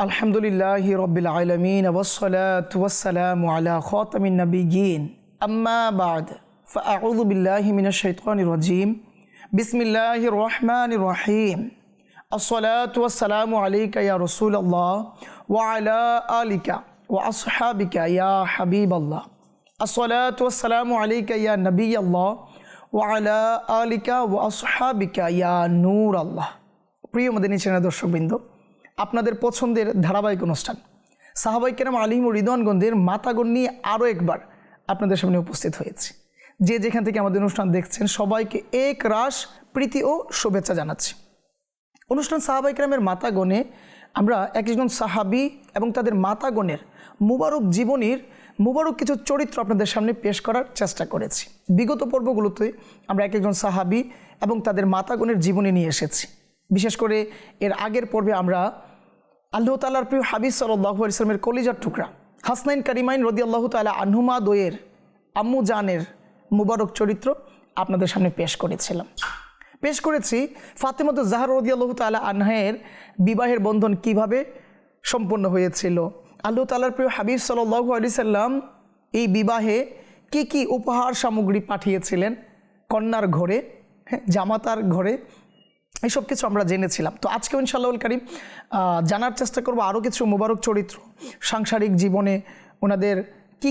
আলহামদুলিল্লাহি রব্বিল আলামিন ওয়াসসালাতু ওয়াসসালামু আলা খাতামিন নাবিয়্যিন আম্মা বা'দ ফাআউযু বিল্লাহি মিনাশ শাইতানির রাজীম বিসমিল্লাহির রহমানির রহিম আসসালাতু ওয়াসসালামু আলাইকা ইয়া রাসূলুল্লাহ ওয়া আলা আলিকা ওয়া আসহাবিকা ইয়া হাবিবাল্লাহ আসসালাতু ওয়াসসালামু আলাইকা ইয়া নবিয়াল্লাহ ওয়া আলা আলিকা ওয়া আসহাবিকা ইয়া নূরাল্লাহ। প্রিয় মদিনী চ্যানেল দর্শকবৃন্দ, আপনাদের পছন্দের ধারাবাহিক অনুষ্ঠান সাহাবায়ে কেরাম আলাইহিম রিদওয়ানগণদের মাতাগণ নিয়ে আরও একবার আপনাদের সামনে উপস্থিত হয়েছি। যে যেখান থেকে আমাদের অনুষ্ঠান দেখছেন সবাইকে এক রাশ প্রীতি ও শুভেচ্ছা জানাচ্ছি। অনুষ্ঠান সাহাবায়ে কেরামের মাতাগণে আমরা এক একজন সাহাবী এবং তাদের মাতাগণের মুবারক জীবনীর মুবারক কিছু চরিত্র আপনাদের সামনে পেশ করার চেষ্টা করেছি। বিগত পর্বগুলোতে আমরা এক একজন সাহাবী এবং তাদের মাতাগণের জীবনী নিয়ে এসেছি। বিশেষ করে এর আগের পর্বে আমরা আল্লাহ তাআলার প্রিয় হাবিব সাল্লাল্লাহু আলাইহি ওয়াসাল্লামের কলিজার টুকরা হাসনাইন কারিমাইন রাদিয়াল্লাহু তাআলা আনহুমা দোয়ের আম্মু জানের মুবারক চরিত্র আপনাদের সামনে পেশ করেছি ফাতেমাতুজ জাহরা রাদিয়াল্লাহু তাআলা আনহার বিবাহের বন্ধন কিভাবে সম্পন্ন হয়েছিল, আল্লাহ তাআলার প্রিয় হাবিব সাল্লাল্লাহু আলাইহি সাল্লাম এই বিবাহে কি উপহার সামগ্রী পাঠিয়েছিলেন কন্যার ঘরে, জামাতার ঘরে, এইসব কিছু আমরা জেনেছিলাম। তো আজকেও ইনশাআল্লাহুল কারীম জানার চেষ্টা করব আরও কিছু মুবারক চরিত্র, সাংসারিক জীবনে ওনাদের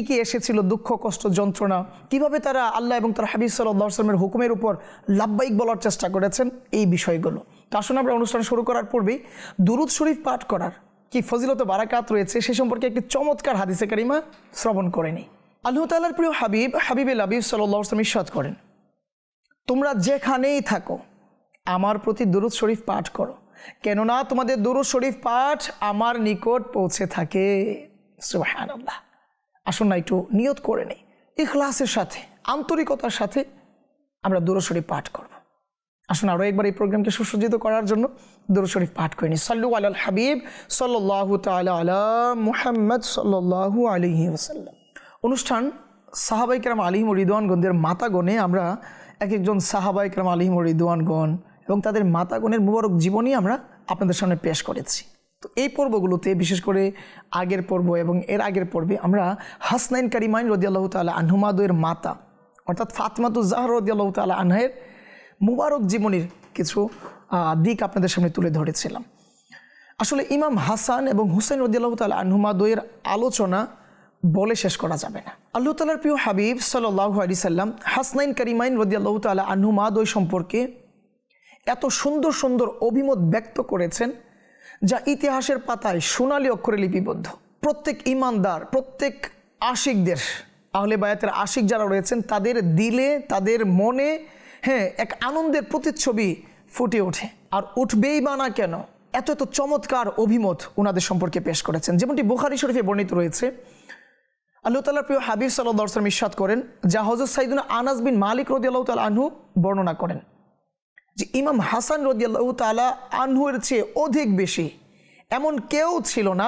কি এসেছিল, দুঃখ কষ্ট যন্ত্রণা, কিভাবে তারা আল্লাহ এবং তার হাবিব সাল্লাল্লাহু আলাইহি ওয়াসাল্লামের হুকুমের উপর লাব্বাইক বলার চেষ্টা করেছেন, এই বিষয়গুলো। তো আসুন আমরা অনুষ্ঠান শুরু করার পূর্বেই দুরূদ শরীফ পাঠ করার কি ফজিলত ও বারাকাত রয়েছে সে সম্পর্কে একটি চমৎকার হাদিসে কারিমা শ্রবণ করে নিই। আল্লাহ তাআলার প্রিয় হাবিবে লাবিব সাল্লাল্লাহু আলাইহি ওয়াসাল্লাম ইরশাদ করেন, তোমরা যেখানেই থাকো আমার প্রতি দুরূদ শরীফ পাঠ করো, কেননা তোমাদের দুরূদ শরীফ পাঠ আমার নিকট পৌঁছে থাকে। সুবহানাল্লাহ। আসুন না একটু নিয়ত করে নেই, ইখলাসের সাথে আন্তরিকতার সাথে আমরা দুরূদ শরীফ পাঠ করব। আসুন আরও একবার এই প্রোগ্রামকে সুসজ্জিত করার জন্য দুরূদ শরীফ পাঠ করে নিই। সাল্লু আলাল হাবিব সাল্লাল্লাহু তাআলা আলা মুহাম্মদ সাল্লাল্লাহু আলাইহি ওয়াসাল্লাম। অনুষ্ঠান সাহাবায়ে কেরাম আলাইহিম রিদওয়ানগণদের মাতাগণে আমরা এক একজন সাহাবায়ে কেরাম আলাইহিম রিদওয়ানগণ এবং তাদের মাতাগণের মুবারক জীবনী আমরা আপনাদের সামনে পেশ করেছি। তো এই পর্বগুলোতে বিশেষ করে আগের পর্ব এবং এর আগের পর্বে আমরা হাসনাইন কারিমাইন রাদিয়াল্লাহু তাআলা আনহুমা দোয়ের মাতা অর্থাৎ ফাতেমাতুজ জাহরা রাদিয়াল্লাহু তাআলা আনহার মুবারক জীবনীর কিছু দিক আপনাদের সামনে তুলে ধরেছিলাম। আসলে ইমাম হাসান এবং হুসাইন রাদিয়াল্লাহু তাআলা আনহুমা দোয়ের আলোচনা বলে শেষ করা যাবে না। আল্লাহ তাআলার প্রিয় হাবিব সাল্লাল্লাহু আলাইহি সাল্লাম হাসনাইন কারিমাইন রাদিয়াল্লাহু তাআলা আনহুমা দোয় সম্পর্কে এত সুন্দর সুন্দর অভিমত ব্যক্ত করেছেন যা ইতিহাসের পাতায় সোনালী অক্ষরে লিপিবদ্ধ। প্রত্যেক ইমানদার, প্রত্যেক আশিকদের, আহলে বায়াতের আশিক যারা রয়েছেন তাদের দিলে, তাদের মনে এক আনন্দের প্রতিচ্ছবি ফুটে ওঠে। আর উঠবেই বা না কেন, এত চমৎকার অভিমত ওনাদের সম্পর্কে পেশ করেছেন। যেমনটি বুখারী শরীফে বর্ণিত রয়েছে, আল্লাহ তাআলার প্রিয় হাবিব সাল্লাল্লাহু আলাইহি ওয়াসাল্লাম ইরশাদ করেন, যা হযরত সাইয়্যিদুনা আনাস বিন মালিক রাদিয়াল্লাহু তাআলা আনহু বর্ণনা করেন যে ইমাম হাসান রাদিয়াল্লাহু তাআলা আনহুর চেয়ে অধিক বেশি এমন কেউ ছিল না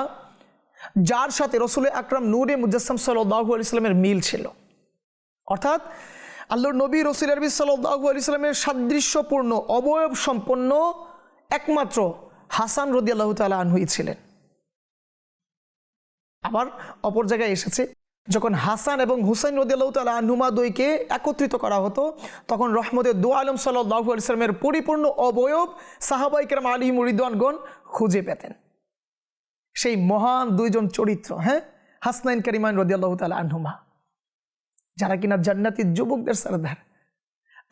যার সাথে রাসূল আকরাম নূরে মুজাসসাম সাল্লাল্লাহু আলাইহি ওয়াসাল্লামের মিল ছিল। অর্থাৎ আল্লাহর নবী রাসূল আরবি সাল্লাল্লাহু আলাইহি ওয়াসাল্লামের সাদৃশ্যপূর্ণ অবয়ব সম্পন্ন একমাত্র হাসান রাদিয়াল্লাহু তাআলা আনহুই ছিলেন। আবার অপর জায়গায় এসেছে, যখন হাসান এবং হুসাইন রাদিয়াল্লাহু তাআলা আনহুমা দুইকে একত্রিত করা হতো তখন রহমতের দু আলম সাল্লাল্লাহু আলাইহি ওয়াসাল্লামের পরিপূর্ণ অবয়ব সাহাবায়ে কেরাম আলাইহিম রিদওয়ানগণ খুঁজে পেতেন। সেই মহান দুইজন চরিত্র, হাসনাইন কারিমাইন রাদিয়াল্লাহু তাআলা আনহুমা, যারা কিনা জান্নাতি যুবকদের সরদার,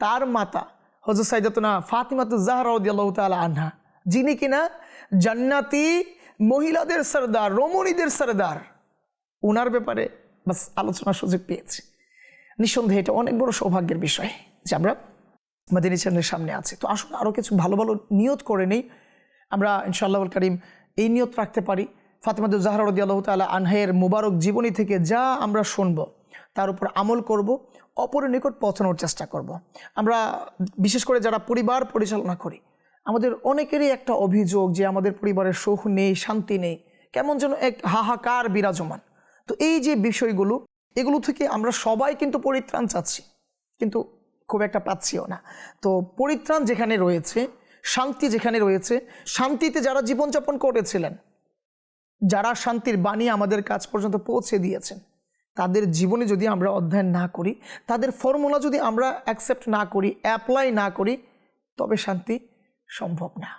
তার মাতা হযরত সাইয়্যিদাতুনা ফাতিমাতুজ জাহরা রাদিয়াল্লাহু তাআলা আনহা, যিনি কিনা জান্নাতি মহিলাদের সরদার, রমণীদের সরদার, ওনার ব্যাপারে বাস আলোচনার সুযোগ পেয়েছি। নিঃসন্দেহে এটা অনেক বড় সৌভাগ্যের বিষয় যে আমরা মাদিনী চ্যানেলের সামনে আছি। তো আসলে আরও কিছু ভালো ভালো নিয়ত করে নেই, আমরা ইনশাআল্লাহুল কারীম এই নিয়ত রাখতে পারি ফাতেমাতুজ জাহরা রাদিয়াল্লাহু তাআলা আনহার মুবারক জীবনী থেকে যা আমরা শুনব তার উপর আমল করব, অপরের নিকট পৌঁছানোর চেষ্টা করব। আমরা বিশেষ করে যারা পরিবার পরিচালনা করি, আমাদের অনেকেরই একটা অভিযোগ যে আমাদের পরিবারের সুখ নেই, শান্তি নেই, কেমন যেন এক হাহাকার বিরাজমান। তো এই যে বিষয়গুলো, এগুলো থেকে আমরা সবাই কিন্তু পরিত্রাণ চাচ্ছি, কিন্তু খুব একটা পাচ্ছিও না। তো পরিত্রাণ যেখানে রয়েছে, শান্তি যেখানে রয়েছে, শান্তিতে যারা জীবনযাপন করেছিলেন যারা শান্তির বাণী আমাদের কাছ পর্যন্ত পৌঁছে দিয়েছেন, তাদের জীবনে যদি আমরা অধ্যয়ন না করি, তাদের ফর্মুলা যদি আমরা অ্যাকসেপ্ট না করি, অ্যাপ্লাই না করি, তবে শান্তি সম্ভব না।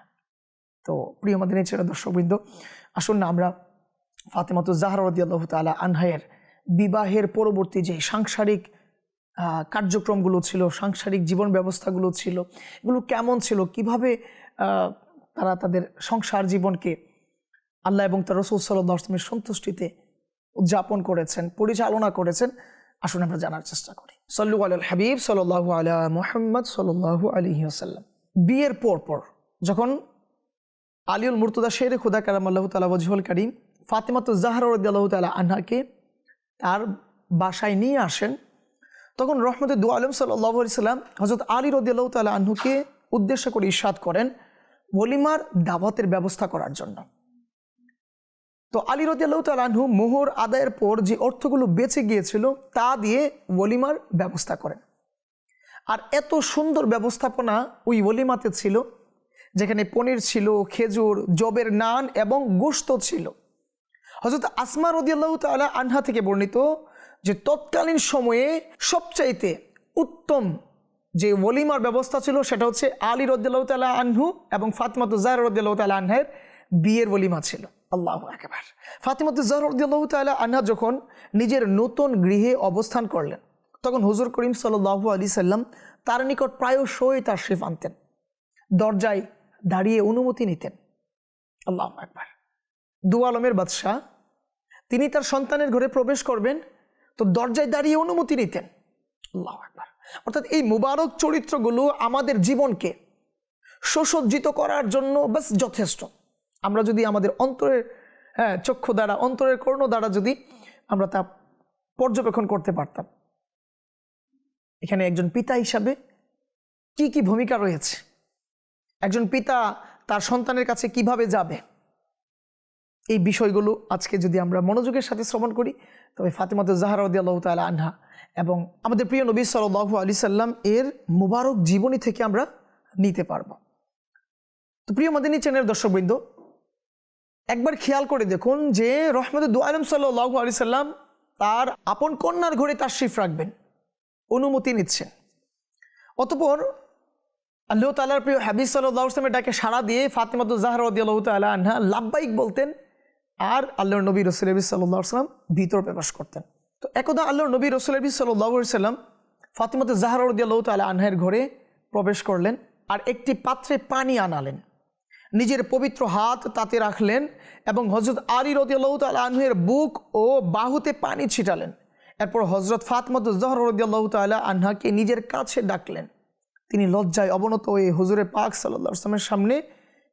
তো প্রিয় মাদিনী ছেড়ে দর্শকবৃন্দ, আসুন না আমরা ফাতেমাতুজ জাহরা রাদিয়াল্লাহু তাআলা আনহায়ের বিবাহের পরবর্তী যে সাংসারিক কার্যক্রমগুলো ছিল, সাংসারিক জীবন ব্যবস্থাগুলো ছিল, এগুলো কেমন ছিল, কিভাবে তারা তাদের সংসার জীবনকে আল্লাহ এবং তার রাসূল সাল্লাল্লাহু আলাইহি ওয়াসাল্লামের সন্তুষ্টিতে উদযাপন করেছেন, পরিচালনা করেছেন, আসুন আমরা জানার চেষ্টা করি। সাল্লু আলাল হাবিব সাল্লাল্লাহু আলা মুহাম্মদ সাল্লাল্লাহু আলাইহি ওয়াসাল্লাম। বিয়ের পর যখন আলিউল মুর্তদা শেরে খুদা কারামাল্লাহু তাআলা ওয়াজহুল কারীম ফাতেমাতুজ জাহরা রাদিয়াল্লাহু তাআলা আনহাকে তার বাসায় নিয়ে আসেন, তখন রহমতে দু আলম সাল্লাল্লাহু আলাইহি সাল্লাম হযরত আলী রাদিয়াল্লাহু তাআলা আনহুকে উদ্দেশ্য করে ইরশাদ করেন ওলিমার দাওয়াতের ব্যবস্থা করার জন্য। তো আলী রাদিয়াল্লাহু তাআলা আনহু মোহর আদায়ের পর যে অর্থগুলো বেঁচে গিয়েছিল তা দিয়ে ওলিমার ব্যবস্থা করেন। আর এত সুন্দর ব্যবস্থাপনা ওই ওলিমাতে ছিল, যেখানে পনির ছিল, খেজুর, জবের নান এবং গোশত ছিল। হযরত আসমা রাদিয়াল্লাহু তাআলা আনহা থেকে বর্ণিত যে তৎকালীন সময়ে সবচাইতে উত্তম যে ওলিমার ব্যবস্থা ছিল সেটা হচ্ছে আলী রাদিয়াল্লাহু তাআলা আনহু এবং ফাতেমাতুজ জাহরা রাদিয়াল্লাহু তাআলা আনহার বিয়ের ওলিমা ছিল। আল্লাহু আকবার। ফাতেমাতুজ জাহরা রাদিয়াল্লাহু তাআলা আনহা যখন নিজের নতুন গৃহে অবস্থান করলেন, তখন হুজুর করিম সাল্লাল্লাহু আলাইহি সাল্লাম তার নিকট প্রায়শই তাশরিফ আনতেন, দরজায় দাঁড়িয়ে অনুমতি নিতেন। আল্লাহু আকবার। দু আলমের বাদশাহ তিনি তার সন্তানের ঘরে প্রবেশ করবেন, তো দরজায় দাঁড়িয়ে অনুমতি নিতেন। আল্লাহু আকবার। অর্থাৎ এই মুবারক চরিত্রগুলো আমাদের জীবনকে সুসজ্জিত করার জন্য বাস যথেষ্ট। আমরা যদি আমাদের অন্তরের চক্ষু দ্বারা, অন্তরের কর্ণ দ্বারা যদি আমরা তা পর্যবেক্ষণ করতে পারতাম, এখানে একজন পিতা হিসাবে কি কি ভূমিকা রয়েছে, একজন পিতা তার সন্তানের কাছে কিভাবে যাবে, এই বিষয়গুলো আজকে যদি আমরা মনোযোগের সাথে শ্রবণ করি, তবে ফাতেমাতুজ জাহরা রাদিয়াল্লাহু তাআলা আনহা এবং আমাদের প্রিয় নবী সাল্লাল্লাহু আলাইহি সাল্লাম এর মুবারক জীবনী থেকে আমরা নিতে পারব। তো প্রিয় মাদিনী চ্যানেলের দর্শকবৃন্দ, একবার খেয়াল করে দেখুন যে রহমতে দু আলম সাল্লাল্লাহু আলাইহি সাল্লাম তার আপন কন্যার ঘরে তাশরিফ রাখবেন, অনুমতি নিচ্ছেন। অতঃপর আল্লাহ তাআলার প্রিয় হাবিব সাল্লাল্লাহু আলাইহি ওয়াসাল্লামের ডাকে সাড়া দিয়ে ফাতেমাতুজ জাহরা রাদিয়াল্লাহু তাআলা আনহা লাব্বাইক বলতেন, আর আল্লাহর নবী রাসূল সাল্লাল্লাহু আলাইহি ওয়াসাল্লাম ভিতর প্রবেশ করতেন। তো একদা আল্লাহর নবী রাসূল সাল্লাল্লাহু আলাইহি ওয়াসাল্লাম ফাতেমাতুজ জাহরা রাদিয়াল্লাহু তাআলা আনহার ঘরে প্রবেশ করলেন আর একটি পাত্রে পানি আনালেন, নিজের পবিত্র হাত তাতে রাখলেন এবং হযরত আলী রাদিয়াল্লাহু তাআলা আনহুর বুক ও বাহুতে পানি ছিটালেন। এরপর হযরত ফাতেমাতুজ জাহরা রাদিয়াল্লাহু তাআলা আনহাকে নিজের কাছে ডাকলেন। তিনি লজ্জায় অবনত হয়ে হুজুরে পাক সাল্লাল্লাহু আলাইহি ওয়াসাল্লামের সামনে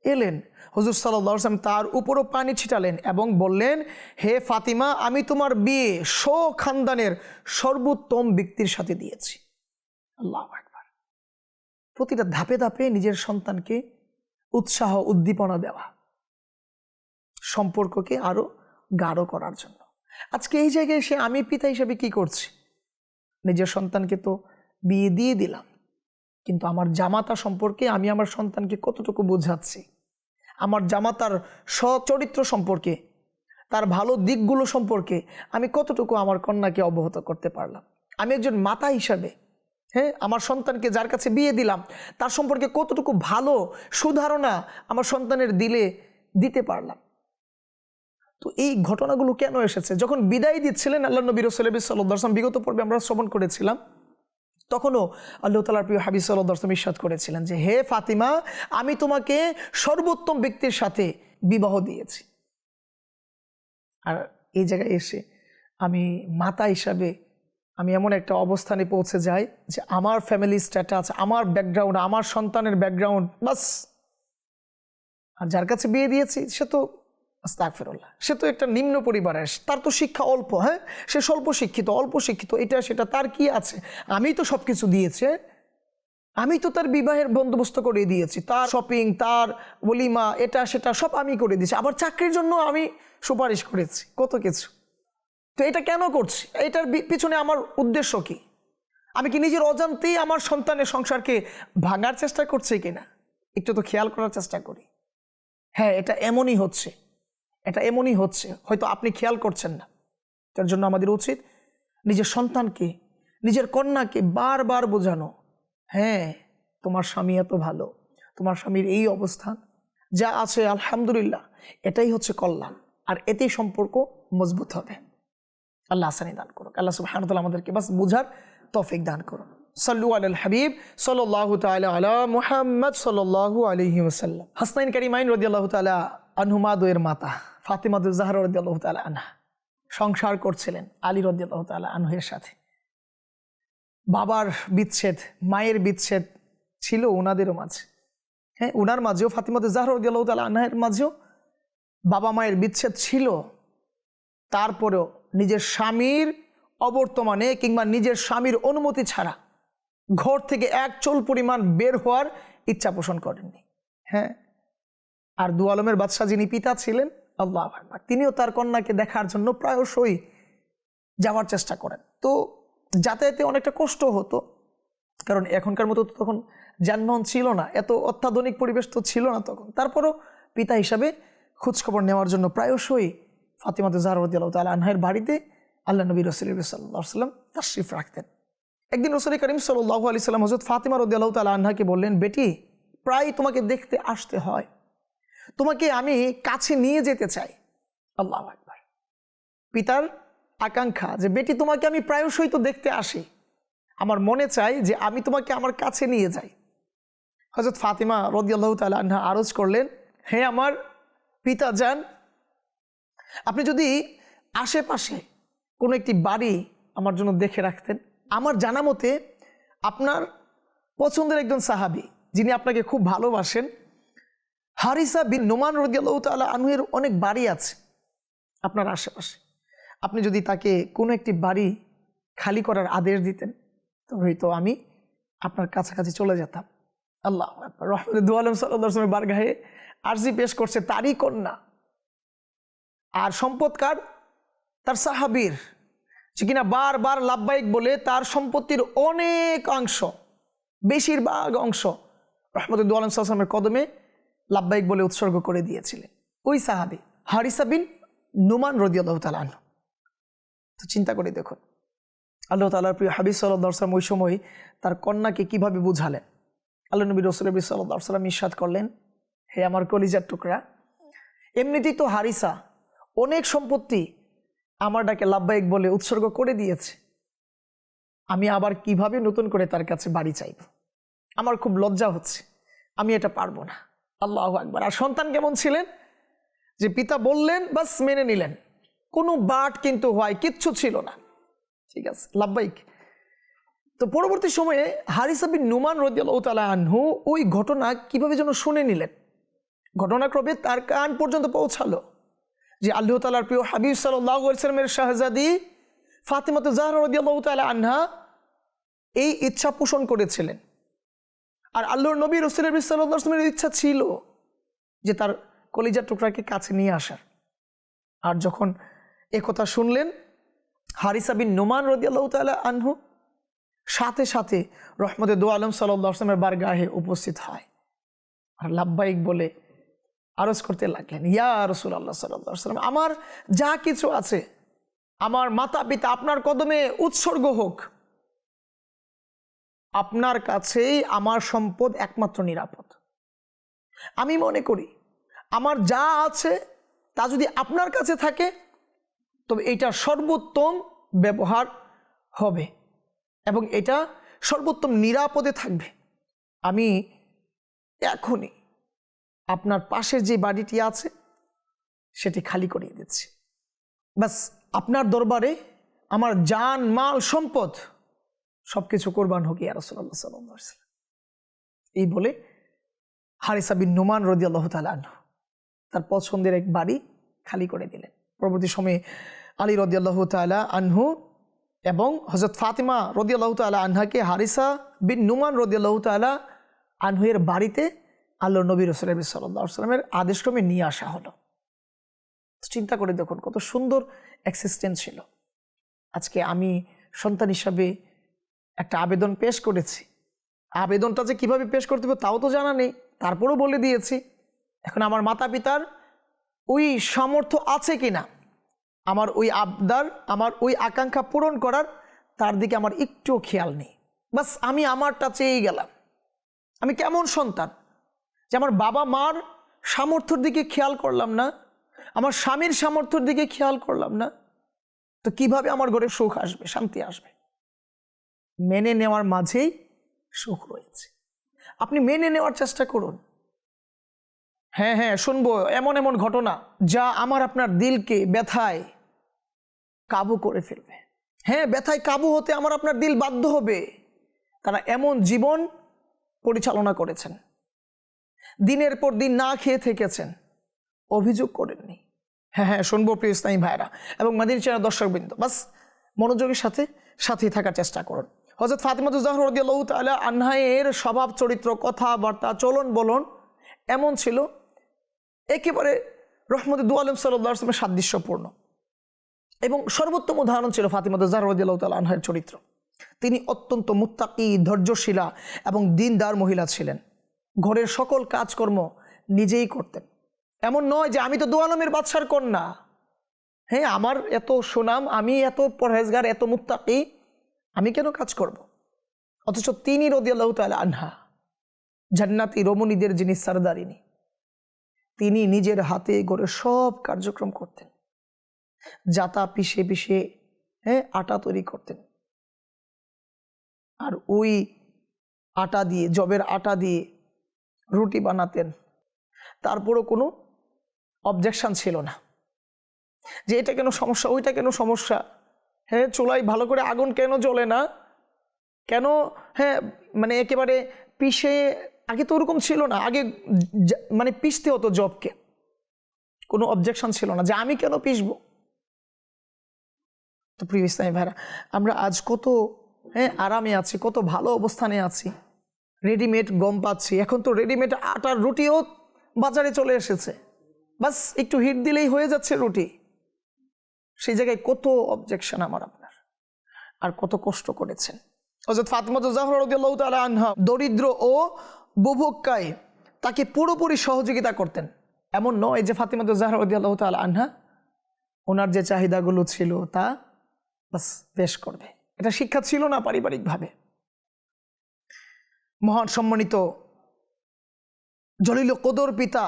এলেন। হুজুর সাল্লাল্লাহু আলাইহি ওয়াসাল্লাম তার উপরও পানি ছিটালেন এবং বললেন, হে ফাতিমা, আমি তোমার বিয়ে খানদানের সর্বোত্তম ব্যক্তির সাথে দিয়েছি। আল্লাহু আকবার। প্রতিটা ধাপে ধাপে নিজের সন্তানকে উৎসাহ, উদ্দীপনা দেওয়া, সম্পর্ককে আরো গাঢ় করার জন্য। আজকে এই জায়গায় এসে আমি পিতা হিসেবে কি করছি? নিজের সন্তানকে তো বিয়ে দিয়ে দিলাম, কিন্তু আমার জামাতা সম্পর্কে আমি আমার সন্তানকে কতটুকু বোঝাচ্ছি, আমার জামাতার সচরিত্র সম্পর্কে, তার ভালো দিকগুলো সম্পর্কে আমি কতটুকু আমার কন্যাকে অবগত করতে পারলাম। আমি একজন মাতা হিসাবে আমার সন্তানকে যার কাছে বিয়ে দিলাম তার সম্পর্কে কতটুকু ভালো সুধারণা আমার সন্তানের দিতে পারলাম। তো এই ঘটনাগুলো কেন এসেছে? যখন বিদায় দিচ্ছিলেন আল্লাহ নবী রাসূল সাল্লাল্লাহু আলাইহি ওয়াসাল্লাম, বিগত পর্বে আমরা শ্রবণ করেছিলাম, তখনও আল্লাহ তাআলার প্রিয় হাবিব সাল্লাল্লাহু আলাইহি ওয়াসাল্লাম ইরশাদ করেছিলেন যে, হে ফাতিমা, আমি তোমাকে সর্বোত্তম ব্যক্তির সাথে বিবাহ দিয়েছি। আর এই জায়গায় এসে আমি মাতা হিসাবে আমি এমন একটা অবস্থানে পৌঁছে যাই যে আমার ফ্যামিলি স্ট্যাটাস, আমার ব্যাকগ্রাউন্ড, আমার সন্তানের ব্যাকগ্রাউন্ড বাস, আর যার কাছে বিয়ে দিয়েছি সে তো আস্তাগফিরুল্লাহ, সে তো একটা নিম্ন পরিবারের, তার তো শিক্ষা অল্প, সে স্বল্প শিক্ষিত, অল্প শিক্ষিত, এটা সেটা, তার কি আছে? আমি তো সব কিছু দিয়েছি, আমি তো তার বিবাহের বন্দোবস্ত করে দিয়েছি, তার শপিং, তার ওলিমা, এটা সেটা সব আমি করে দিয়েছি, আবার চাকরির জন্য আমি সুপারিশ করেছি, কত কিছু। তো এটা কেন করছি? এটার পিছনে আমার উদ্দেশ্য কি? আমি কি নিজের অজান্তেই আমার সন্তানের সংসারকে ভাঙার চেষ্টা করছি কিনা? একটু তো খেয়াল করার চেষ্টা করি। হ্যাঁ, এটা এমনই হচ্ছে, এটা এমনই হচ্ছে, হয়তো আপনি খেয়াল করছেন না। তার জন্য আমাদের উচিত নিজের সন্তানকে, নিজের কন্যাকে বারবার বোঝানো, হ্যাঁ তোমার স্বামী এত ভালো, তোমার স্বামীর এই অবস্থান, যা আছে আলহামদুলিল্লাহ, এটাই হচ্ছে কল্যাণ, আর এতেই সম্পর্ক মজবুত হবে। আল্লাহ আসানি দান করুক। আল্লাহ সুবহানাহু ওয়া তাআলা আমাদেরকে বাস বুঝার তৌফিক দান করুন। সাল্লু আলাল হাবিব সাল্লাল্লাহু তাআলা আলা মুহাম্মদ সাল্লাল্লাহু আলাইহি ওয়াসাল্লাম। হাসনাইন কারিমাইন রাদিয়াল্লাহু তাআলা আনহুমা দুয়ের মাতা ফাতিমাতুজ জাহরা রাদিয়াল্লাহু তাআলা আনহা সংসার করছিলেন আলী রাদিয়াল্লাহু তাআলা আনহুর সাথে। বাবার বিচ্ছেদ, মায়ের বিচ্ছেদ ছিল ওনাদেরও মাঝে, হ্যাঁ ওনার মাঝেও, ফাতিমাতুজ জাহরা রাদিয়াল্লাহু তাআলা আনহার মাঝেও বাবা মায়ের বিচ্ছেদ ছিল। তারপরেও নিজের স্বামীর অবর্তমানে কিংবা নিজের স্বামীর অনুমতি ছাড়া ঘর থেকে এক চুল পরিমাণ বের হওয়ার ইচ্ছা পোষণ করেননি। হ্যাঁ, আর দু আলমের বাদশাহ যিনি পিতা ছিলেন আল্লাহু আকবার, তিনিও তার কন্যাকে দেখার জন্য প্রায়শই যাওয়ার চেষ্টা করেন। তো যাতায়াতে অনেকটা কষ্ট হতো, কারণ এখনকার মতো তো তখন যানবাহন ছিল না, এত অত্যাধুনিক পরিবেশ তো ছিল না তখন। তারপরও পিতা হিসাবে খোঁজখবর নেওয়ার জন্য প্রায়শই ফাতিমাতুজ জাহরা রাদিয়াল্লাহু তাআলা আনহার বাড়িতে আল্লাহ নবী রাসূলুল্লাহ সাল্লাল্লাহু আলাইহি ওয়াসাল্লাম তাশরিফ রাখতেন। একদিন রাসূল করিম সাল্লাল্লাহু আলাইহি ওয়াসাল্লাম হযরত ফাতিমা রাদিয়াল্লাহু তাআলা আনহাকে বললেন, বেটি প্রায় তোমাকে দেখতে আসতে হয়, তোমাকে আমি কাছে নিয়ে যেতে চাই। আল্লাহু আকবার। পিতার আকাঙ্ক্ষা যে বেটি তোমাকে আমি প্রায়শই তো দেখতে আসি, আমার মনে চাই যে আমি তোমাকে আমার কাছে নিয়ে যাই। হযরত ফাতিমা রাদিয়াল্লাহু তাআলা আনহা আরজ করলেন, হে আমার পিতা যান, আপনি যদি আশেপাশে কোনো একটি বাড়ি আমার জন্য দেখে রাখতেন। আমার জানা মতে আপনার পছন্দের একজন সাহাবী যিনি আপনাকে খুব ভালোবাসেন, হারিসা বিন নোমান রাদিয়াল্লাহু তাআলা আনহুর অনেক বাড়ি আছে আপনার আশেপাশে। আপনি যদি তাকে কোনো একটি বাড়ি খালি করার আদেশ দিতেন, তবে হয়তো আমি আপনার কাছাকাছি চলে যেতাম। আল্লাহু আকবার। রাহমাতুল দু আলম সাল্লাল্লাহু আলাইহি ওয়াসাল্লামের বারগাহে আরজি পেশ করছে তারই কন্যা, আর সম্পদকার তার সাহাবীর, যে কিনা বারবার লাব্বাইক বলে তার সম্পত্তির অনেক অংশ, বেশিরভাগ অংশ রাহমাতুল দু আলম সাল্লাল্লাহু আলাইহি ওয়াসাল্লামের কদমে লাব্বাইক বলে উৎসর্গ করে দিয়েছিলেন ওই সাহাবী হারিসা বিন নোমান রাদিয়াল্লাহু তাআলা আনহু। তো চিন্তা করে দেখুন, আল্লাহ তাআলার প্রিয় হাবিব সাল্লাল্লাহু আলাইহি ওয়াসাল্লাম ওই সময় তার কন্যাকে কিভাবে বুঝালেন। আল্লাহ নবী রাসূলুল্লাহ সাল্লাল্লাহু আলাইহি ওয়াসাল্লাম ইরশাদ করলেন, হে আমার কলিজার টুকরা, এমনিতেই তো হারিসা অনেক সম্পত্তি আমার ডাকে লাব্বাইক বলে উৎসর্গ করে দিয়েছে, আমি আবার কিভাবে নতুন করে তার কাছে বাড়ি চাইব? আমার খুব লজ্জা হচ্ছে, আমি এটা পারবো না। আল্লাহু আকবার। আর সন্তান কেমন ছিলেন, যে পিতা বললেন বাস মেনে নিলেন, কোনো বাট কিন্তু হয় কিচ্ছু ছিল না, ঠিক আছে লাব্বাইক। তো পরবর্তী সময়ে হারিসা বিন নোমান রাদিয়াল্লাহু তাআলা আনহু ওই ঘটনা কিভাবে যেন শুনে নিলেন। ঘটনাক্রমে তার কান পর্যন্ত পৌঁছালো যে আল্লাহ তাআলার প্রিয় হাবিব সাল্লাল্লাহু আলাইহি ওয়াসাল্লামের শাহজাদি ফাতিমাতুজ জাহরা রাদিয়াল্লাহু তাআলা আনহা এই ইচ্ছা পোষণ করেছিলেন। আর আল্লাহর নবী রাসূলুল্লাহ সাল্লাল্লাহু আলাইহি ওয়াসাল্লামের ইচ্ছা ছিল যে তার কলিজার টুকরাকে কাছে নিয়ে আসার। আর যখন একথা শুনলেন হারিসা বিন নোমান রাদিয়াল্লাহু তাআলা আনহু, সাথে সাথে রহমতে দু আলম সাল্লাল্লাহু আলাইহি ওয়াসাল্লামের বারগাহে উপস্থিত হয় আর লাব্বাইক বলে আরজ করতে লাগলেন, ইয়া রাসূলুল্লাহ সাল্লাল্লাহু আলাইহি ওয়াসাল্লাম, আমার যা কিছু আছে, আমার মাতা পিতা আপনার কদমে উৎসর্গ হোক, আপনার কাছেই আমার সম্পদ একমাত্র নিরাপদ। আমি মনে করি আমার যা আছে তা যদি আপনার কাছে থাকে তবে এটা সর্বোত্তম ব্যবহার হবে এবং এটা সর্বোত্তম নিরাপদে থাকবে। আমি এখনই আপনার পাশের যে বাড়িটি আছে সেটি খালি করিয়ে দিচ্ছি, বাস আপনার দরবারে আমার জান মাল সম্পদ সবকিছু কোরবান হোক ইয়া রাসূলুল্লাহ সাল্লাল্লাহু আলাইহি ওয়াসাল্লাম। এই বলে হারিসা বিন নোমান রাদিয়াল্লাহু তাআলা আনহু তার পছন্দের এক বাড়ি খালি করে দিলেন। পরবর্তী সময়ে আলী রাদিয়াল্লাহু তাআলা আনহু এবং হযরত ফাতিমা রাদিয়াল্লাহু তাআলা আনহাকে হারিসা বিন নোমান রাদিয়াল্লাহু তাআলা আনহুয়ের বাড়িতে আল্লাহর নবী রাসূলুল্লাহ সাল্লাল্লাহু আলাইহি ওয়াসাল্লামের আদেশক্রমে নিয়ে আসা হলো। চিন্তা করে দেখুন কত সুন্দর এক্সিস্টেন্স ছিল। আজকে আমি সন্তান হিসাবে একটা আবেদন পেশ করেছি, আবেদনটা যে কিভাবে পেশ করতে হবে তাও তো জানা নেই, তারপরও বলে দিয়েছি। এখন আমার মাতা পিতার ওই সামর্থ্য আছে কিনা আমার ওই আবদার, আমার ওই আকাঙ্ক্ষা পূরণ করার, তার দিকে আমার একটু খেয়াল নেই। বাস আমি আমারটা চেয়েই গেলাম। আমি কেমন সন্তান যে আমার বাবা মার সামর্থ্যের দিকে খেয়াল করলাম না, আমার স্বামীর সামর্থ্যের দিকে খেয়াল করলাম না, তো কিভাবে আমার ঘরে সুখ আসবে, শান্তি আসবে? মেনে নেওয়ার মাঝেই সুখ রয়েছে। আপনি মেনে নেওয়ার চেষ্টা করুন। হ্যাঁ হ্যাঁ শুনবো এমন এমন ঘটনা যা আমার আপনার দিলকে ব্যথায় কাবু করে ফেলবে। হ্যাঁ, ব্যথায় কাবু হতে আমার আপনার দিল বাধ্য হবে। তারা এমন জীবন পরিচালনা করেছেন, দিনের পর দিন না খেয়ে থেকেছেন, অভিযোগ করেননি। হ্যাঁ হ্যাঁ শুনবো প্রিয় ইসলামী ভাইরা এবং মাদিনী চ্যানেল দর্শকবৃন্দ, বাস মনোযোগের সাথে সাথেই থাকার চেষ্টা করুন। হযরত ফাতিমা জাহরা রাদিয়াল্লাহু তাআলা আনহা এর স্বভাব চরিত্র, কথাবার্তা, চলন বলন এমন ছিল, একেবারে রহমতে দু আলম সাল্লাল্লাহু আলাইহি ওয়াসাল্লামের সাদৃশ্যপূর্ণ। এবং সর্বোত্তম উদাহরণ ছিল ফাতিমা জাহরা রাদিয়াল্লাহু তাআলা আনহার চরিত্র। তিনি অত্যন্ত মুত্তাকি, ধৈর্যশীলা এবং দিনদার মহিলা ছিলেন। ঘরের সকল কাজকর্ম নিজেই করতেন। এমন নয় যে আমি তো দু আলমের বাদশার কন্যা, হ্যাঁ আমার এত সুনাম, আমি এত পরহেজগার, এত মুত্তাকি, আমি কেন কাজ করব? অথচ তিনি রাদিয়াল্লাহু তাআলা আনহা জান্নাতি রমণীদের যিনি সরদারিনী, তিনি নিজের হাতে ঘরের সব কার্যক্রম করতেন। জাতা পিষে পিষে আটা তৈরি করতেন, আর ওই আটা দিয়ে, জবের আটা দিয়ে রুটি বানাতেন। তারপরও কোনো অবজেকশন ছিল না যে এটা কেন সমস্যা, ওইটা কেন সমস্যা, হ্যাঁ চুলায় ভালো করে আগুন কেন জ্বলে না, কেন হ্যাঁ মানে একেবারে পিষে, আগে তো ওরকম ছিল না, আগে মানে পিষতে হতো জবকে, কোনো অবজেকশন ছিল না যে আমি কেন পিষবো। তো প্রিয় ইসলামী ভাইরা, আমরা আজ কত আরামে আছি, কত ভালো অবস্থানে আছি, রেডিমেড গম পাচ্ছি। এখন তো রেডিমেড আটার রুটিও বাজারে চলে এসেছে, বাস একটু হিট দিলেই হয়ে যাচ্ছে রুটি। সেই জায়গায় কত অবজেকশন আমার আপনার, আর কত কষ্ট করেছেন। হযরত ফাতিমা জাহরা রাদিয়াল্লাহু তাআলা আনহা দরিদ্র ও বুভুক্ষায় তাকে পুরোপুরি সহযোগিতা করতেন। এমন নয় যে ফাতিমা জাহরা রাদিয়াল্লাহু তাআলা আনহা ওনার যে চাহিদাগুলো ছিল তা বাস পেশ করবে, এটা শিক্ষা ছিল না পারিবারিকভাবে। মহান সম্মানিত জলিল কদর পিতা,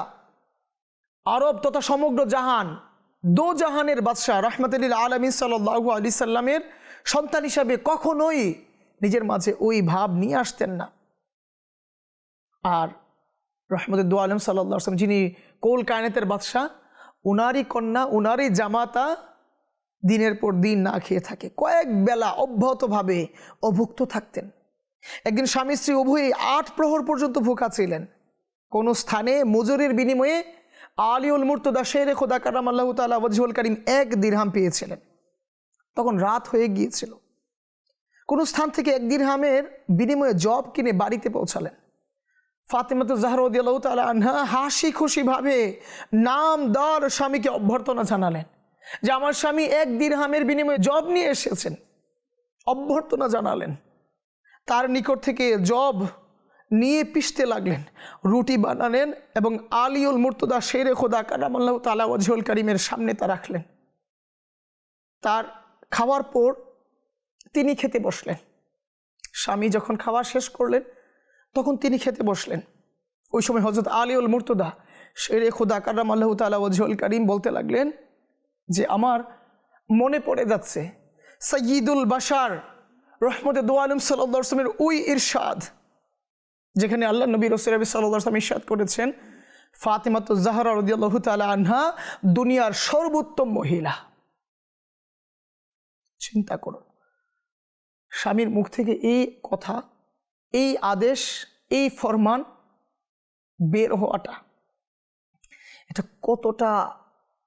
আরব তথা সমগ্র জাহান, দো জাহানের বাদশাহ রাহমাতুল আলামিন সাল্লাল্লাহু আলাইহি সাল্লামের সন্তান হিসাবে কখনোই নিজের মাঝে ওই ভাব নিয়ে আসতেন না। আর রহমতে দু আলম সাল্লাল্লাহু আলাইহি ওয়াসাল্লাম, যিনি কুল কায়নাতের বাদশাহ, উনারই কন্যা, উনারই জামাতা দিনের পর দিন না খেয়ে থাকে, কয়েক বেলা অব্যাহতভাবে অভুক্ত থাকতেন। একদিন স্বামী স্ত্রী উভয়ই 8 প্রহর পর্যন্ত ভুখা ছিলেন। কোন স্থানে মজুরির বিনিময়ে আলিউল মুর্তদা শেরে খোদা কারামাল্লাহু তাআলা ওয়াজহুল কারীম 1 দিরহাম পেয়েছিলেন। তখন রাত হয়ে গিয়েছিল। কোন স্থান থেকে 1 দিরহামের বিনিময়ে জব কিনে বাড়িতে পৌঁছালেন। ফাতিমা জাহরা রাদিয়াল্লাহু তাআলা আনহা হাসি খুশি ভাবে নামদার স্বামীকে অভ্যর্থনা জানালেন যে আমার স্বামী 1 দিরহামের বিনিময়ে জব নিয়ে এসেছেন। অভ্যর্থনা জানালেন, তার নিকট থেকে জব নিয়ে পিষতে লাগলেন, রুটি বানালেন এবং আলিউল মুর্তদা শেরে খোদা কারামাল্লাহু তাআলা ওয়াজহুল কারীমের সামনে তা রাখলেন। তার খাওয়ার পর তিনি খেতে বসলেন। স্বামী যখন খাওয়া শেষ করলেন তখন তিনি খেতে বসলেন। ওই সময় হযরত আলিউল মুর্তদা শেরে খোদা কারামাল্লাহু তাআলা ওয়াজহুল কারীম বলতে লাগলেন যে আমার মনে পড়ে যাচ্ছে সাইয়্যিদুল বাশার রহমতে দু আলম সাল্লাল্লাহু আলাইহি ওয়াসাল্লামের ওই ইরশাদ, যেখানে আল্লাহ নবী রাসূল সাল্লাল্লাহু আলাইহি ওয়াসাল্লাম ইরশাদ করেছেন ফাতিমা জাহরা রাদিয়াল্লাহু তাআলা আনহা দুনিয়ার সর্বোত্তম মহিলা। চিন্তা করুন, স্বামীর মুখ থেকে এই কথা, এই আদেশ, এই ফরমান বের হওয়াটা, এটা কতটা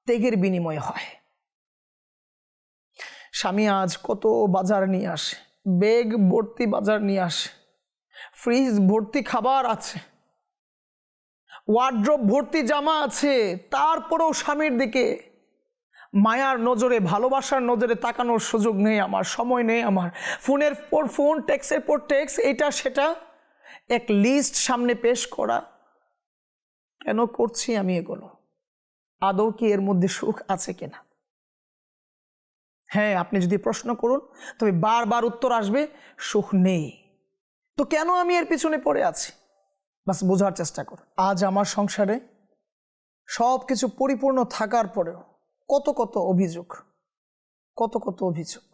ত্যাগের বিনিময় হয়। স্বামী আজ কত বাজার নিয়ে আসে, ব্যাগ ভর্তি বাজার নিয়ে আসে, ফ্রিজ ভর্তি খাবার আছে, ওয়ার্ড্রোব ভর্তি জামা আছে, তারপরেও স্বামীর দিকে মায়ার নজরে, ভালোবাসার নজরে তাকানোর সুযোগ নেই আমার, সময় নেই আমার। ফোনের পর ফোন, ট্যাক্সের পর ট্যাক্স, এটা সেটা, এক লিস্ট সামনে পেশ করা। কেন করছি আমি এগুলো? আদৌ কি এর মধ্যে সুখ আছে কিনা? হ্যাঁ, আপনি যদি প্রশ্ন করুন তবে বারবার উত্তর আসবে সুখ নেই। তো কেন আমি এর পিছনে পড়ে আছি? বাস বোঝার চেষ্টা করুন। আজ আমার সংসারে সব কিছু পরিপূর্ণ থাকার পরেও কত কত অভিযোগ, কত কত অভিযোগ।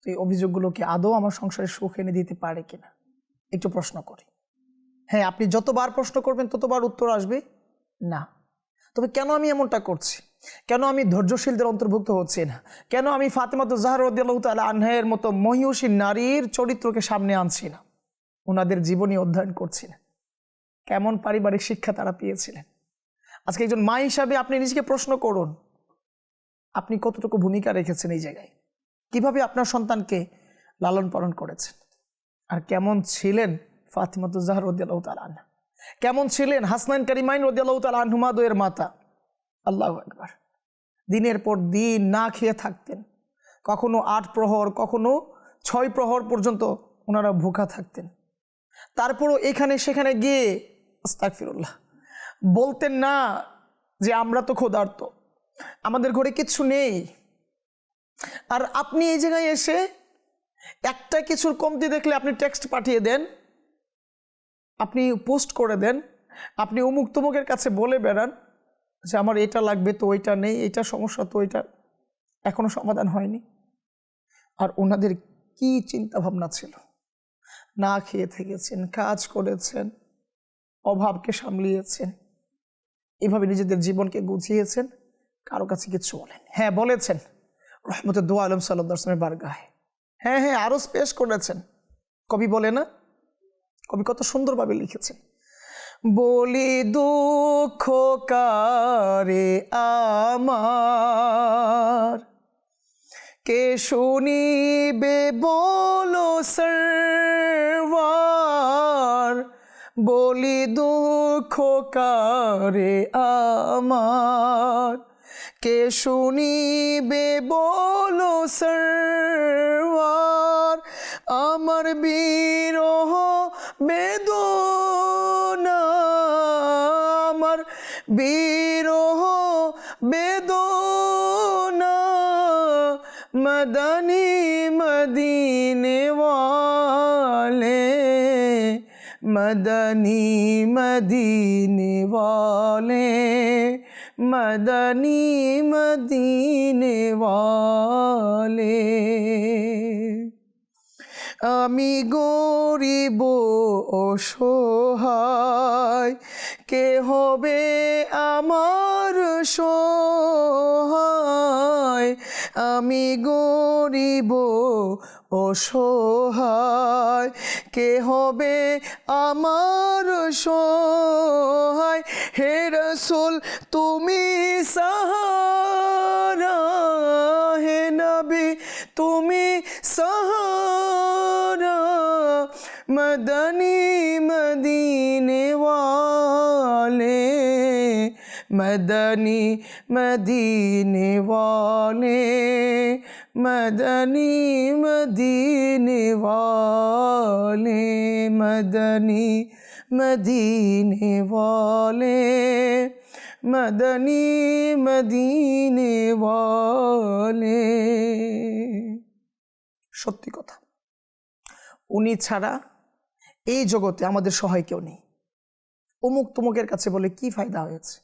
তো এই অভিযোগগুলো কি আদৌ আমার সংসারে সুখ এনে দিতে পারে কিনা একটু প্রশ্ন করি। হ্যাঁ, আপনি যতবার প্রশ্ন করবেন ততবার উত্তর আসবে না। তবে কেন আমি এমনটা করছি? কেন আমি ধৈর্যশীলদের অন্তর্ভুক্ত হচ্ছি না? কেন আমি ফাতেমাতুজ জাহরা রাদিয়াল্লাহু তাআলা আনহার মতো মহিয়সী নারীর চরিত্রকে সামনে আনছি না? ওনাদের জীবনী অধ্যয়ন করছি না? কেমন পারিবারিক শিক্ষা তারা পেয়েছিলেন? আজকে একজন মা হিসাবে আপনি নিজেকে প্রশ্ন করুন, আপনি কতটুকু ভূমিকা রেখেছেন এই জায়গায়? কিভাবে আপনার সন্তানকে লালন পালন করেছেন? আর কেমন ছিলেন ফাতেমাতুজ জাহরা রাদিয়াল্লাহু তাআলা আনহা? কেমন ছিলেন হাসনাইন কারিমাইন রাদিয়াল্লাহু তাআলা আনহুমা দুয়ের মাতা? আল্লাহু আকবার। দিনের পর দিন না খেয়ে থাকতেন, কখনো 8 প্রহর, কখনো 6 প্রহর পর্যন্ত ওনারা ভুখা থাকতেন। তারপরও এখানে সেখানে গিয়ে আস্তাগফিরুল্লাহ বলতেন না যে আমরা তো ক্ষুধার্ত, আমাদের ঘরে কিচ্ছু নেই। আর আপনি এই জায়গায় এসে একটা কিছুর কমতি দেখলে আপনি টেক্সট পাঠিয়ে দেন, আপনি পোস্ট করে দেন, আপনি অমুক তমুকের কাছে বলে বেড়ান যে আমার এটা লাগবে তো ওইটা নেই, এইটা সমস্যা তো ওইটা এখনো সমাধান হয়নি। আর ওনাদের কি চিন্তা ভাবনা ছিল? না খেয়ে থেকেছেন, কাজ করেছেন, অভাবকে সামলিয়েছেন, এভাবে নিজেদের জীবনকে গুছিয়েছেন, কারো কাছে কিছু বলেন। হ্যাঁ বলেছেন রহমতে দু আলম সাল্লাল্লাহু আলাইহি ওয়াসাল্লামের বারগাহে, হ্যাঁ হ্যাঁ আরও পেশ করেছেন। কবি বলে না, কবি কত সুন্দরভাবে লিখেছেন, বলি দুঃখ কারে আমার, কে শুনিবে বলো সরওয়ার, বলি দুঃখ কারে আমার, কে শুনিবে বলো সরওয়ার, আমার বিরহ বেদনা, আমার বিরহ বেদনা, মদনী মদিনে ওয়ালে, মদনী মদিনে ওয়ালে, মদনী মদিনে ওয়ালে। আমি গরিব অসহায়, কে হবে আমার সহায়, আমি গরিব অসহায়, কে হবে আমার সহায়, হে রাসূল তুমি সাহারা, হে নবী তুমি সাহারা, মদনী মদিনে ওয়ালে, মদনী মদিনে ওয়ালে, মদনী মদিনে ওয়ালে, মদনী মদিনে ওয়ালে, মদনী মদিনে ওয়ালে। সত্যি কথা, উনি ছাড়া এই জগতে আমাদের সহায় কেউ নেই। অমুক তমুকের কাছে বলে কি ফায়দা হয়েছে?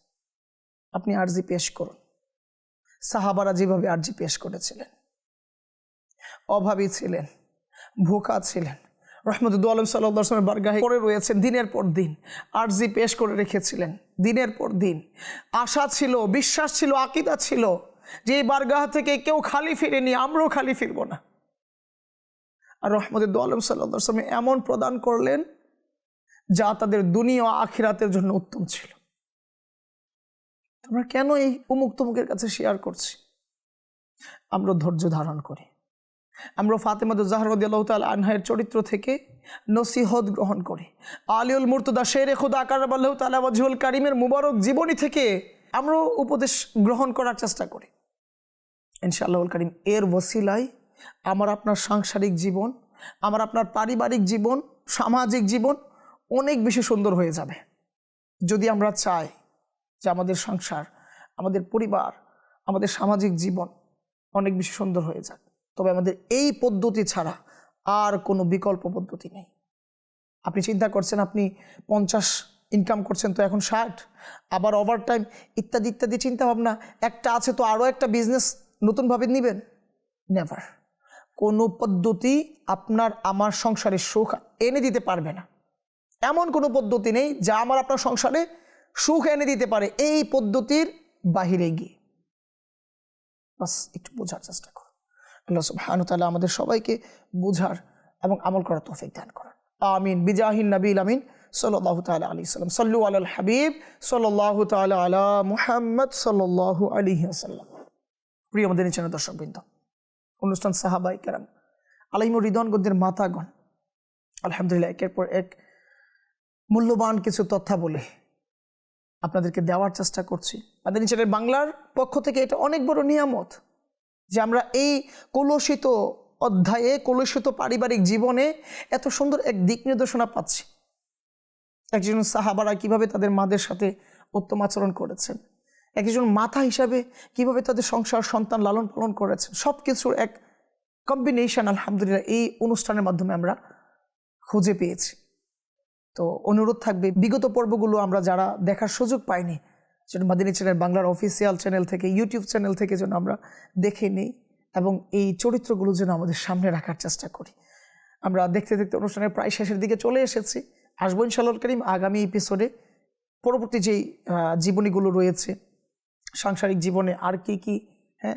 আপনি আরজি পেশ করুন। সাহাবারা যেভাবে আরজি পেশ করেছিলেন, অভাবী ছিলেন, ভোকা ছিলেন, রহমতে দু আলম সাল্লাল্লাহু আলাইহি ওয়াসাল্লামের বারগাহে পড়ে রয়েছেন, দিনের পর দিন আরজি পেশ করে রেখেছিলেন, দিনের পর দিন। আশা ছিল, বিশ্বাস ছিল, আকীদা ছিল যে এই বারগাহ থেকে কেউ খালি ফিরেনি, আমরাও খালি ফিরব না। আর রহমতে দু আলম সাল্লাল্লাহু আলাইহি ওয়াসাল্লাম এমন প্রদান করলেন যা তাদের দুনিয়া ও আখিরাতের জন্য উত্তম ছিল। আমরা কেন এই অমুক তমুকের কাছে শেয়ার করছি? আমরা ধৈর্য ধারণ করি। আমরা ফাতেমাতুজ জাহরা রাদিয়াল্লাহু তাআলা আনহার চরিত্র থেকে নসিহত গ্রহণ করি। আলিউল মুর্তদা শেরে খুদা কাররামাল্লাহু তাআলা ওয়াজহুল কারীমের মুবারক জীবনী থেকে আমরা উপদেশ গ্রহণ করার চেষ্টা করি। ইনশাআল্লাহুল কারীম এর ওসিলায় আমার আপনার সাংসারিক জীবন, আমার আপনার পারিবারিক জীবন, সামাজিক জীবন অনেক বেশি সুন্দর হয়ে যাবে। যদি আমরা চাই যে আমাদের সংসার, আমাদের পরিবার, আমাদের সামাজিক জীবন অনেক বেশি সুন্দর হয়ে যাক। তবে আমাদের এই পদ্ধতি ছাড়া আর কোনো বিকল্প পদ্ধতি নেই। আপনি চিন্তা করছেন আপনি 50 ইনকাম করছেন, তো এখন 60, আবার ওভারটাইম ইত্যাদি ইত্যাদি চিন্তা ভাবনা, একটা আছে তো আরও একটা বিজনেস নতুনভাবে নেবেন। নেভার। কোনো পদ্ধতি আপনার আমার সংসারে সুখ এনে দিতে পারবে না। এমন কোনো পদ্ধতি নেই যা আমার আপনার সংসারে সুখ এনে দিতে পারে এই পদ্ধতির বাহিরে গিয়ে। বাস একটু বোঝার চেষ্টা করুন। আল্লাহ সুবহানাহু ওয়া তাআলা আমাদের সবাইকে বোঝার এবং আমল করার তৌফিক দান করুন। আমিন। বিজাহিন নবীল আমিন সাল্লাল্লাহু তাআলা আলাইহি ওয়াসাল্লাম। সাল্লু আলাল হাবিব সাল্লাল্লাহু তাআলা আলা মুহাম্মদ সাল্লাল্লাহু আলাইহি ওয়াসাল্লাম। প্রিয় আমাদের চ্যানেল দর্শকবৃন্দ, অনুষ্ঠান সাহাবায়ে কেরাম আলাইহিমুর রিদওয়ানগণদের মাতাগণ আলহামদুলিল্লাহ একের পর এক মূল্যবান কিছু তথ্য বলে আপনাদেরকে দেওয়ার চেষ্টা করছি। মাদানী চ্যানেল বাংলার পক্ষ থেকে এটা অনেক বড় নিয়ামত যে আমরা এই কলুষিত অধ্যায়ে, কলুষিত পারিবারিক জীবনে এত সুন্দর এক দিক নির্দেশনা পাচ্ছি। একজন সাহাবারা কিভাবে তাদের মাদের সাথে উত্তম আচরণ করেছেন, একজন মাতা হিসাবে কিভাবে তাদের সংসার সন্তান লালন পালন করেছেন, সব কিছুর এক কম্বিনেশন আলহামদুলিল্লাহ এই অনুষ্ঠানের মাধ্যমে আমরা খুঁজে পেয়েছি। তো অনুরোধ থাকবে বিগত পর্বগুলো আমরা যারা দেখার সুযোগ পাইনি যেন মাদানী চ্যানেল বাংলার অফিসিয়াল চ্যানেল থেকে, ইউটিউব চ্যানেল থেকে যেন আমরা দেখে নিই এবং এই চরিত্রগুলো যেন আমাদের সামনে রাখার চেষ্টা করি। আমরা দেখতে দেখতে অনুষ্ঠানের প্রায় শেষের দিকে চলে এসেছি। আসবো ইনশাআল্লাহ কারীম আগামী এপিসোডে। পরবর্তী যেই জীবনীগুলো রয়েছে সাংসারিক জীবনে আর কি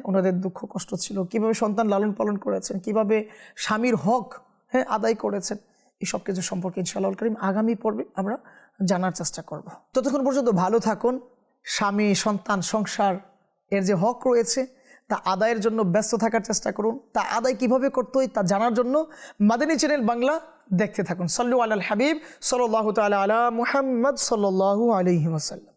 ওনাদের দুঃখ কষ্ট ছিল, কিভাবে সন্তান লালন পালন করেছেন, কিভাবে স্বামীর হক আদায় করেছেন, এই সব কিছু সম্পর্কে ইনশাআল্লাহ কারীম আগামী পর্বে আমরা জানার চেষ্টা করব। ততক্ষণ পর্যন্ত ভালো থাকুন। স্বামী, সন্তান, সংসার এর যে হক রয়েছে তা আদায়ের জন্য ব্যস্ত থাকার চেষ্টা করুন। তা আদায় কিভাবে করতে হয় তা জানার জন্য মাদানী চ্যানেল বাংলা দেখতে থাকুন। সাল্লু আলাল হাবিব সাল্লাল্লাহু তাআলা আলা মুহাম্মদ সাল্লাল্লাহু আলাইহি ওয়াসাল্লাম।